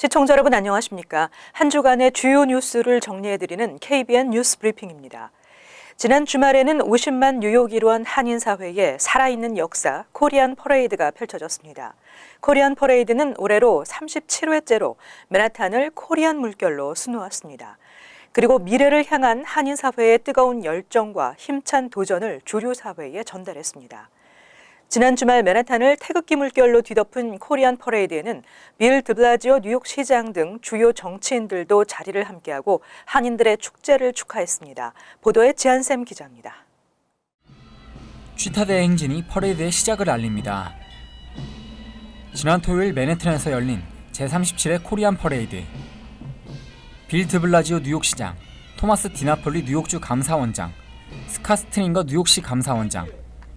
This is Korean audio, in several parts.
시청자 여러분 안녕하십니까? 한 주간의 주요 뉴스를 정리해드리는 KBN 뉴스 브리핑입니다. 지난 주말에는 50만 뉴욕 일원 한인사회의 살아있는 역사 코리안 퍼레이드가 펼쳐졌습니다. 코리안 퍼레이드는 올해로 37회째로 맨하탄을 코리안 물결로 수놓았습니다. 그리고 미래를 향한 한인사회의 뜨거운 열정과 힘찬 도전을 주류 사회에 전달했습니다. 지난 주말 맨하탄을 태극기 물결로 뒤덮은 코리안 퍼레이드에는 빌 드블라지오 뉴욕시장 등 주요 정치인들도 자리를 함께하고 한인들의 축제를 축하했습니다. 보도에 지한샘 기자입니다. 취타대 행진이 퍼레이드의 시작을 알립니다. 지난 토요일 맨해튼에서 열린 제37회 코리안 퍼레이드. 빌 드블라지오 뉴욕시장, 토마스 디나폴리 뉴욕주 감사원장, 스캇 스트링거 뉴욕시 감사원장,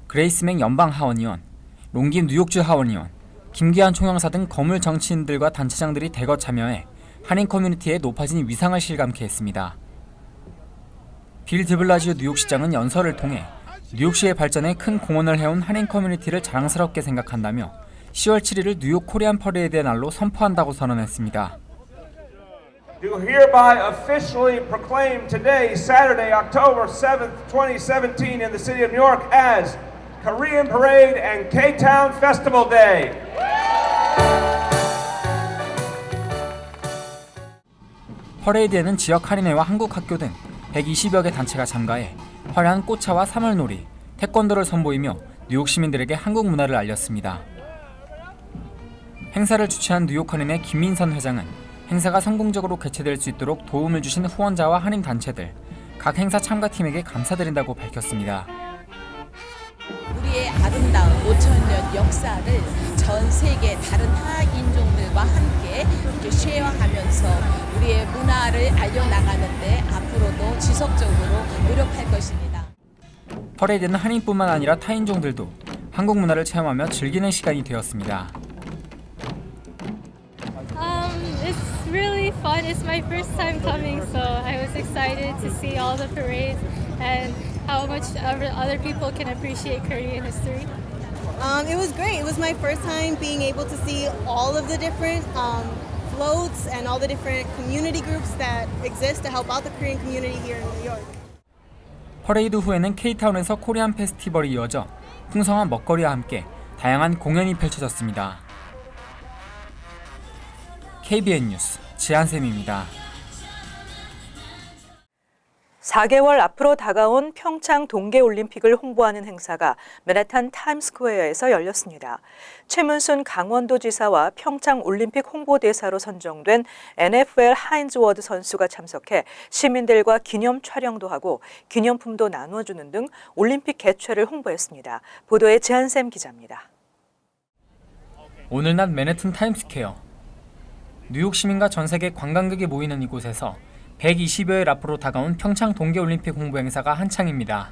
그레이스 맥 연방하원의원, 롱김 뉴욕주 하원의원, 김기한 총영사 등 거물 정치인들과 단체장들이 대거 참여해 한인 커뮤니티의 높아진 위상을 실감케 했습니다. 빌 드블라지오 뉴욕시장은 연설을 통해 뉴욕시의 발전에 큰 공헌을 해온 한인 커뮤니티를 자랑스럽게 생각한다며 10월 7일을 뉴욕 코리안 퍼레이드의 날로 선포한다고 선언했습니다. Do hereby officially proclaim today, Saturday, October 7th, 2017, in the city of New York as Korean Parade and K-Town Festival Day. 퍼레이드에는 지역 할인회와 한국 학교 등 120여 개 단체가 참가해 화려한 꽃차와 사물놀이, 태권도를 선보이며 뉴욕 시민들에게 한국 문화를 알렸습니다. 행사를 주최한 뉴욕 할인회 김민선 회장은 행사가 성공적으로 개최될 수 있도록 도움을 주신 후원자와 한인 단체들, 각 행사 참가팀에게 감사드린다고 밝혔습니다. 우리의 아름다운 5,000년 역사를 전 세계 다른 한학 인종들과 함께 이렇게 쉐어하면서 우리의 문화를 알려나가는데 앞으로도 지속적으로 노력할 것입니다. 퍼레이드는 한인뿐만 아니라 타인종들도 한국 문화를 체험하며 즐기는 시간이 되었습니다. It's really fun. It's my first time coming, so I was excited to see all the parades and how much other people can appreciate Korean history. It was great. It was my first time being able to see all of the different floats and all the different community groups that exist to help out the Korean community here in New York. 퍼레이드 후에는 K-타운에서 코리안 페스티벌이 이어져 풍성한 먹거리와 함께 다양한 공연이 펼쳐졌습니다. KBN 뉴스 지한샘입니다. 4개월 앞으로 다가온 평창 동계올림픽을 홍보하는 행사가 맨하탄 타임스스퀘어에서 열렸습니다. 최문순 강원도지사와 평창올림픽 홍보대사로 선정된 NFL 하인즈 워드 선수가 참석해 시민들과 기념 촬영도 하고 기념품도 나눠주는 등 올림픽 개최를 홍보했습니다. 보도에 지한샘 기자입니다. 오늘 낮 맨해튼 타임스스퀘어. 뉴욕 시민과 전 세계 관광객이 모이는 이곳에서 120여일 앞으로 다가온 평창 동계올림픽 홍보 행사가 한창입니다.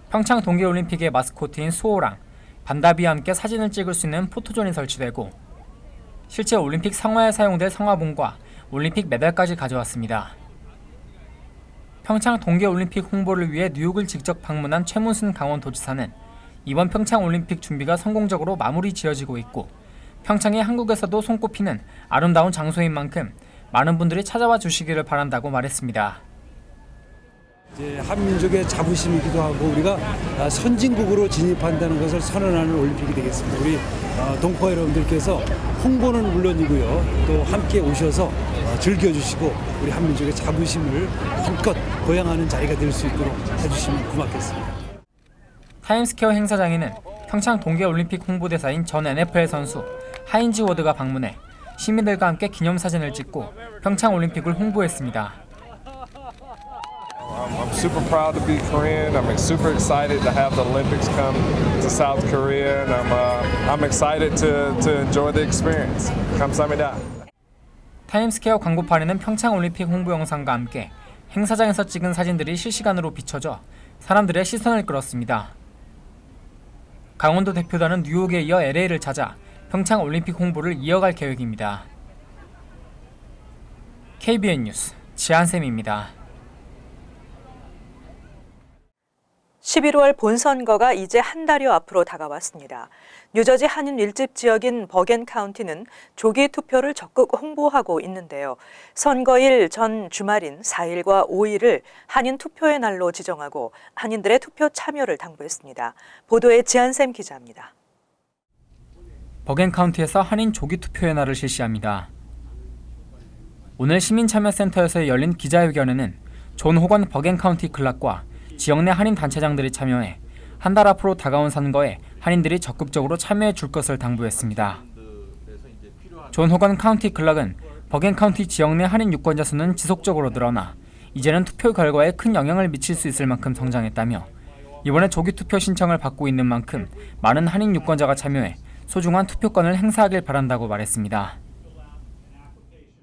평창 동계올림픽의 마스코트인 수호랑, 반다비와 함께 사진을 찍을 수 있는 포토존이 설치되고 실제 올림픽 성화에 사용될 성화봉과 올림픽 메달까지 가져왔습니다. 평창 동계올림픽 홍보를 위해 뉴욕을 직접 방문한 최문순 강원도지사는 이번 평창올림픽 준비가 성공적으로 마무리 지어지고 있고 평창이 한국에서도 손꼽히는 아름다운 장소인 만큼 많은 분들이 찾아와 주시기를 바란다고 말했습니다. 이제 한민족의 자부심이기도 하고 우리가 선진국으로 진입한다는 것을 선언하는 올림픽이 되겠습니다. 우리 동포 여러분들께서 홍보는 물론이고요. 또 함께 오셔서 즐겨주시고 우리 한민족의 자부심을 한껏 보양하는 자리가 될 수 있도록 해주시면 고맙겠습니다. 타임스퀘어 행사장에는 평창 동계올림픽 홍보대사인 전 NFL 선수 하인즈 워드가 방문해 시민들과 함께 기념사진을 찍고 평창올림픽을 홍보했습니다. I'm super proud to be Korean. I'm super excited to have the Olympics come to South Korea, and I'm excited to enjoy the experience. 감사합니다. 타임스퀘어 광고판에는 평창올림픽 홍보 영상과 함께 행사장에서 찍은 사진들이 실시간으로 비춰져 사람들의 시선을 끌었습니다. 강원도 대표단은 뉴욕에 이어 LA를 찾아 평창올림픽 홍보를 이어갈 계획입니다. KBN 뉴스 지한샘입니다. 11월 본선거가 이제 한 달여 앞으로 다가왔습니다. 뉴저지 한인 밀집 지역인 버겐 카운티는 조기 투표를 적극 홍보하고 있는데요. 선거일 전 주말인 4일과 5일을 한인 투표의 날로 지정하고 한인들의 투표 참여를 당부했습니다. 보도에 지한샘 기자입니다. 버겐 카운티에서 한인 조기 투표의 날을 실시합니다. 오늘 시민참여센터에서 열린 기자회견에는 존 호건 버겐 카운티 클락과 지역 내 한인 단체장들이 참여해 한 달 앞으로 다가온 선거에 한인들이 적극적으로 참여해 줄 것을 당부했습니다. 존 호건 카운티 클락은 버겐 카운티 지역 내 한인 유권자 수는 지속적으로 늘어나 이제는 투표 결과에 큰 영향을 미칠 수 있을 만큼 성장했다며 이번에 조기 투표 신청을 받고 있는 만큼 많은 한인 유권자가 참여해 소중한 투표권을 행사하길 바란다고 말했습니다.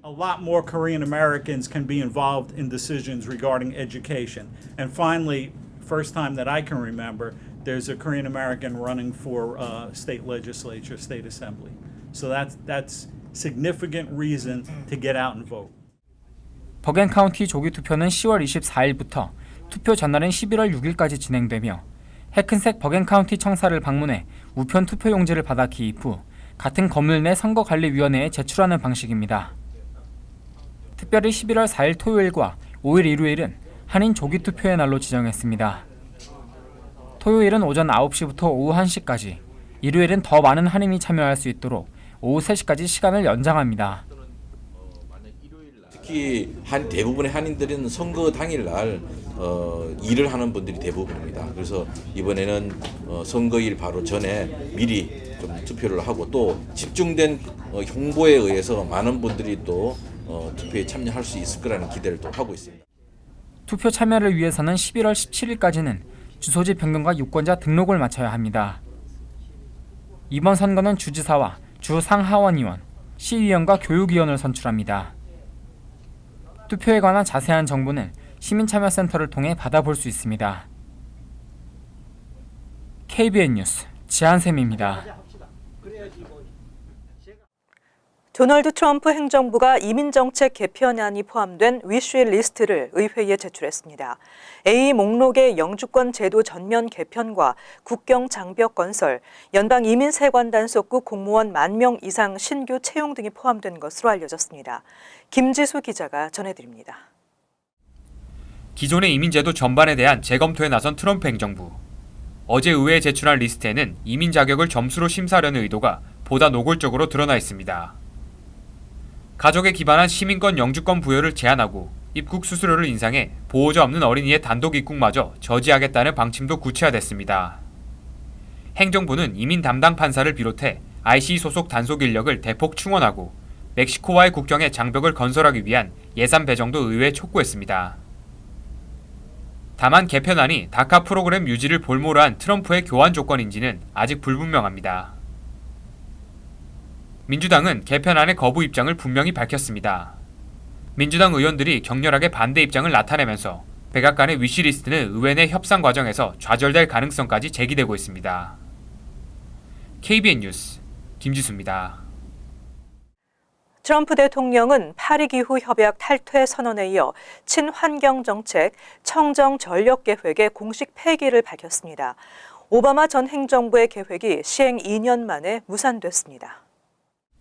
A lot more Korean Americans can be involved in decisions regarding education. And finally, first time that I can remember, there's a Korean American running for state legislature, state assembly. So that's significant reason to get out and vote. 버겐 카운티 조기 투표는 10월 24일부터 투표 전날인 11월 6일까지 진행되며 해큰색 버겐 카운티 청사를 방문해 우편 투표 용지를 받아 기입 후 같은 건물 내 선거관리위원회에 제출하는 방식입니다. 특별히 11월 4일 토요일과 5일 일요일은 한인 조기 투표의 날로 지정했습니다. 토요일은 오전 9시부터 오후 1시까지, 일요일은 더 많은 한인이 참여할 수 있도록 오후 3시까지 시간을 연장합니다. 특히 대부분의 한인들은 선거 당일날 일을 하는 분들이 대부분입니다. 그래서 이번에는 선거일 바로 전에 미리 좀 투표를 하고 또 집중된 홍보에 의해서 많은 분들이 또 투표에 참여할 수 있을 거라는 기대를 또 하고 있습니다. 투표 참여를 위해서는 11월 17일까지는 주소지 변경과 유권자 등록을 마쳐야 합니다. 이번 선거는 주지사와 주 상하원의원, 시의원과 교육위원을 선출합니다. 투표에 관한 자세한 정보는 시민참여센터를 통해 받아볼 수 있습니다. KBN 뉴스 지한샘입니다. 도널드 트럼프 행정부가 이민정책 개편안이 포함된 위시 리스트를 의회에 제출했습니다. A 목록의 영주권 제도 전면 개편과 국경 장벽 건설, 연방 이민세관 단속국 공무원 10,000명 이상 신규 채용 등이 포함된 것으로 알려졌습니다. 김지수 기자가 전해드립니다. 기존의 이민제도 전반에 대한 재검토에 나선 트럼프 행정부. 어제 의회에 제출한 리스트에는 이민 자격을 점수로 심사하려는 의도가 보다 노골적으로 드러나 있습니다. 가족에 기반한 시민권 영주권 부여를 제한하고 입국 수수료를 인상해 보호자 없는 어린이의 단독 입국마저 저지하겠다는 방침도 구체화됐습니다. 행정부는 이민 담당 판사를 비롯해 IC 소속 단속 인력을 대폭 충원하고 멕시코와의 국경에 장벽을 건설하기 위한 예산 배정도 의회에 촉구했습니다. 다만 개편안이 다카 프로그램 유지를 볼모로 한 트럼프의 교환 조건인지는 아직 불분명합니다. 민주당은 개편안의 거부 입장을 분명히 밝혔습니다. 민주당 의원들이 격렬하게 반대 입장을 나타내면서 백악관의 위시리스트는 의회 내 협상 과정에서 좌절될 가능성까지 제기되고 있습니다. KBN 뉴스 김지수입니다. 트럼프 대통령은 파리기후 협약 탈퇴 선언에 이어 친환경 정책 청정 전력 계획의 공식 폐기를 밝혔습니다. 오바마 전 행정부의 계획이 시행 2년 만에 무산됐습니다.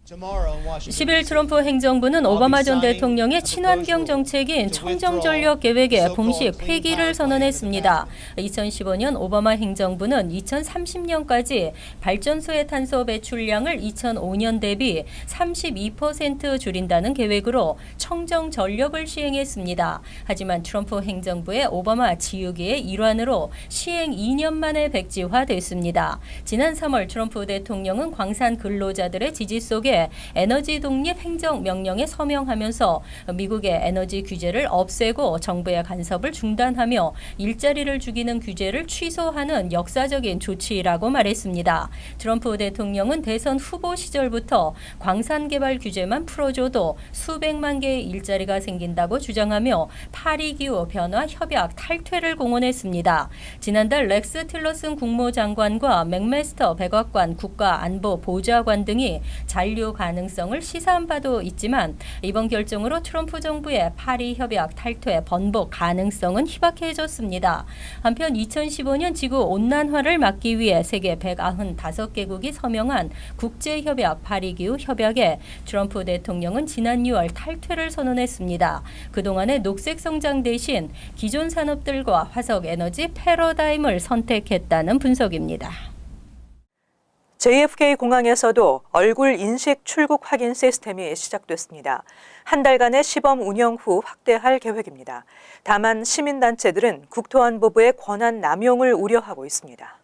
10일 트럼프 행정부는 오바마 전 대통령의 친환경 정책인 청정전력 계획의 공식 폐기를 선언했습니다. 2015년 오바마 행정부는 2030년까지 발전소의 탄소 배출량을 2005년 대비 32% 줄인다는 계획으로 청정전력을 시행했습니다. 하지만 트럼프 행정부의 오바마 지우개의 일환으로 시행 2년 만에 백지화됐습니다. 지난 3월 트럼프 대통령은 광산 근로자들의 지지 속에 에너지 독립 행정 명령에 서명하면서 미국의 에너지 규제를 없애고 정부의 간섭을 중단하며 일자리를 죽이는 규제를 취소하는 역사적인 조치라고 말했습니다. 트럼프 대통령은 대선 후보 시절부터 광산 개발 규제만 풀어줘도 수백만 개의 배의 일자리가 생긴다고 주장하며 파리기후 변화 협약 탈퇴를 공언했습니다. 지난달 렉스 틸러슨 국무장관과 맥메스터 백악관 국가안보보좌관 등이 잔류 가능성을 시사한 바도 있지만 이번 결정으로 트럼프 정부의 파리 협약 탈퇴 번복 가능성은 희박해졌습니다. 한편 2015년 지구 온난화를 막기 위해 세계 195개국이 서명한 국제협약 파리기후 협약에 트럼프 대통령은 지난 6월 탈퇴를 선언했습니다. 그동안의 녹색 성장 대신 기존 산업들과 화석 에너지 패러다임을 선택했다는 분석입니다. JFK 공항에서도 얼굴 인식 출국 확인 시스템이 시작됐습니다. 한 달간의 시범 운영 후 확대할 계획입니다. 다만 시민단체들은 국토안보부의 권한 남용을 우려하고 있습니다.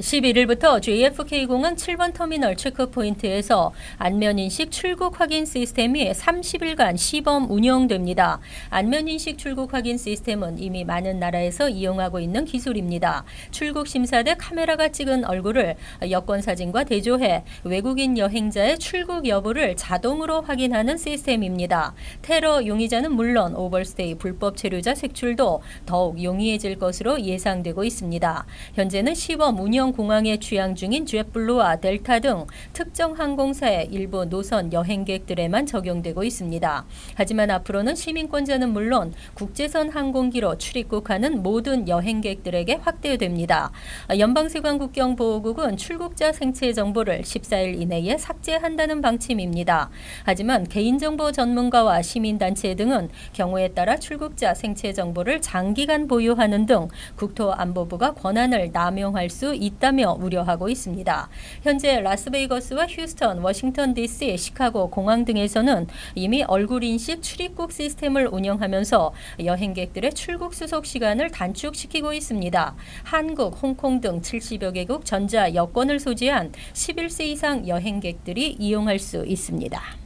11일부터 JFK공항 7번 터미널 체크포인트에서 안면인식 출국 확인 시스템이 30일간 시범 운영됩니다. 안면인식 출국 확인 시스템은 이미 많은 나라에서 이용하고 있는 기술입니다. 출국 심사 대 카메라가 찍은 얼굴을 여권사진과 대조해 외국인 여행자의 출국 여부를 자동으로 확인하는 시스템입니다. 테러 용의자는 물론 오버스테이 불법 체류자 색출도 더욱 용이해질 것으로 예상되고 있습니다. 현재는 시범 운영 공항에 취항 중인 젯블루와 델타 등 특정 항공사의 일부 노선 여행객들에만 적용되고 있습니다. 하지만 앞으로는 시민권자는 물론 국제선 항공기로 출입국하는 모든 여행객들에게 확대됩니다. 연방세관국경보호국은 출국자 생체 정보를 14일 이내에 삭제한다는 방침입니다. 하지만 개인정보 전문가와 시민단체 등은 경우에 따라 출국자 생체 정보를 장기간 보유하는 등 국토안보부가 권한을 남용할 수 있다며 우려하고 있습니다. 현재 라스베이거스와 휴스턴, 워싱턴 DC, 시카고 공항 등에서는 이미 얼굴 인식 출입국 시스템을 운영하면서 여행객들의 출국 수속 시간을 단축시키고 있습니다. 한국, 홍콩 등 70여 개국 전자 여권을 소지한 11세 이상 여행객들이 이용할 수 있습니다.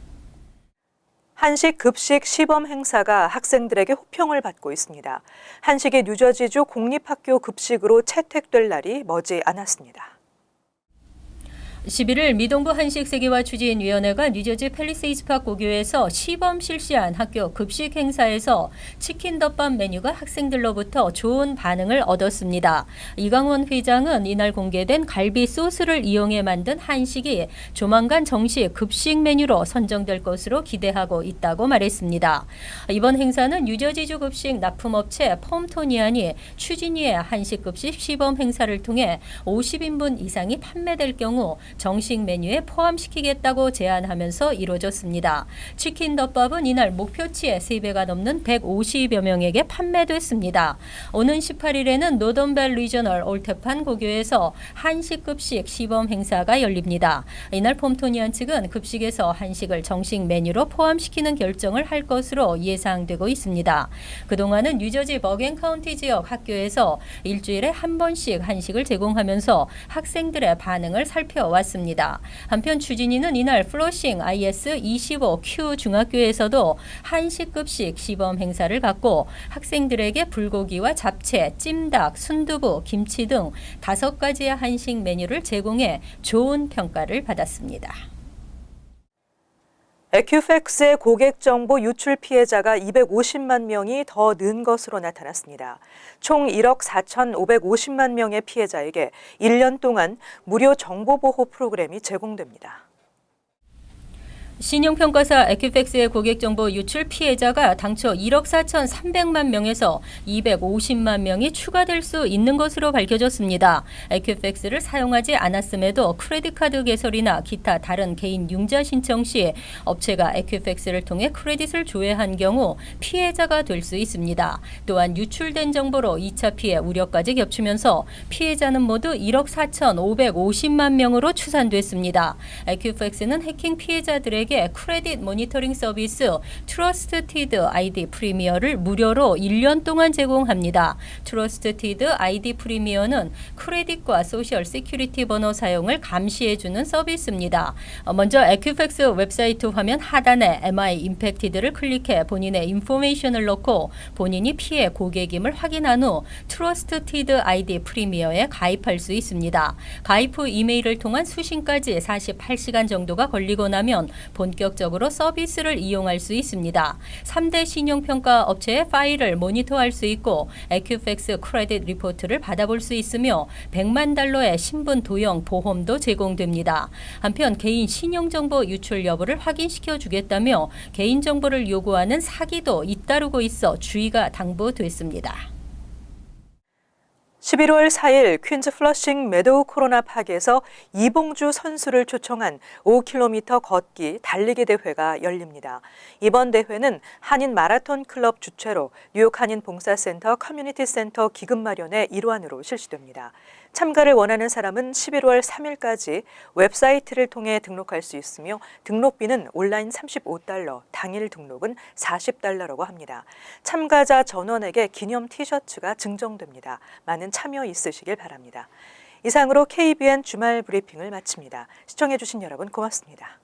한식 급식 시범 행사가 학생들에게 호평을 받고 있습니다. 한식이 뉴저지주 공립학교 급식으로 채택될 날이 머지 않았습니다. 11일 미동부 한식세계화 추진위원회가 뉴저지 팰리세이드파크 고교에서 시범 실시한 학교 급식 행사에서 치킨 덮밥 메뉴가 학생들로부터 좋은 반응을 얻었습니다. 이강원 회장은 이날 공개된 갈비 소스를 이용해 만든 한식이 조만간 정식 급식 메뉴로 선정될 것으로 기대하고 있다고 말했습니다. 이번 행사는 뉴저지주 급식 납품업체 폼토니안이 추진위의 한식 급식 시범 행사를 통해 50인분 이상이 판매될 경우 정식 메뉴에 포함시키겠다고 제안하면서 이루어졌습니다. 치킨 덮밥은 이날 목표치의 3배가 넘는 150여 명에게 판매됐습니다. 오는 18일에는 노던벨 리저널 올테판 고교에서 한식 급식 시범 행사가 열립니다. 이날 폼토니안 측은 급식에서 한식을 정식 메뉴로 포함시키는 결정을 할 것으로 예상되고 있습니다. 그동안은 뉴저지 버겐 카운티 지역 학교에서 일주일에 한 번씩 한식을 제공하면서 학생들의 반응을 살펴왔습니다. 한편 추진위는 이날 플러싱 IS25Q 중학교에서도 한식 급식 시범 행사를 갖고 학생들에게 불고기와 잡채, 찜닭, 순두부, 김치 등 5가지의 한식 메뉴를 제공해 좋은 평가를 받았습니다. 에큐팩스의 고객 정보 유출 피해자가 250만 명이 더 는 것으로 나타났습니다. 총 1억 4,550만 명의 피해자에게 1년 동안 무료 정보보호 프로그램이 제공됩니다. 신용평가사 에큐팩스의 고객정보 유출 피해자가 당초 1억 4,300만 명에서 250만 명이 추가될 수 있는 것으로 밝혀졌습니다. 에큐팩스를 사용하지 않았음에도 크레딧카드 개설이나 기타 다른 개인 융자 신청 시 업체가 에큐팩스를 통해 크레딧을 조회한 경우 피해자가 될 수 있습니다. 또한 유출된 정보로 2차 피해 우려까지 겹치면서 피해자는 모두 1억 4,550만 명으로 추산됐습니다. 에큐팩스는 해킹 피해자들에게 크레딧 모니터링 서비스 트러스티드 아이디 프리미어를 무료로 1년 동안 제공합니다. 트러스티드 아이디 프리미어는 크레딧과 소셜 시큐리티 번호 사용을 감시해주는 서비스입니다. 먼저 에큐팩스 웹사이트 화면 하단에 MI 임팩티드를 클릭해 본인의 인포메이션을 넣고 본인이 피해 고객임을 확인한 후 트러스티드 아이디 프리미어에 가입할 수 있습니다. 가입 후 이메일을 통한 수신까지 48시간 정도가 걸리고 나면 본격적으로 서비스를 이용할 수 있습니다. 3대 신용평가 업체의 파일을 모니터할 수 있고 에큐팩스 크레딧 리포트를 받아볼 수 있으며 100만 달러의 신분 도용 보험도 제공됩니다. 한편 개인 신용정보 유출 여부를 확인시켜 주겠다며 개인정보를 요구하는 사기도 잇따르고 있어 주의가 당부됐습니다. 11월 4일 퀸즈 플러싱 메도우 코로나 파크에서 이봉주 선수를 초청한 5km 걷기 달리기 대회가 열립니다. 이번 대회는 한인 마라톤 클럽 주최로 뉴욕 한인 봉사센터 커뮤니티 센터 기금 마련의 일환으로 실시됩니다. 참가를 원하는 사람은 11월 3일까지 웹사이트를 통해 등록할 수 있으며 등록비는 온라인 $35, 당일 등록은 $40라고 합니다. 참가자 전원에게 기념 티셔츠가 증정됩니다. 많은 참여 있으시길 바랍니다. 이상으로 KBN 주말 브리핑을 마칩니다. 시청해주신 여러분 고맙습니다.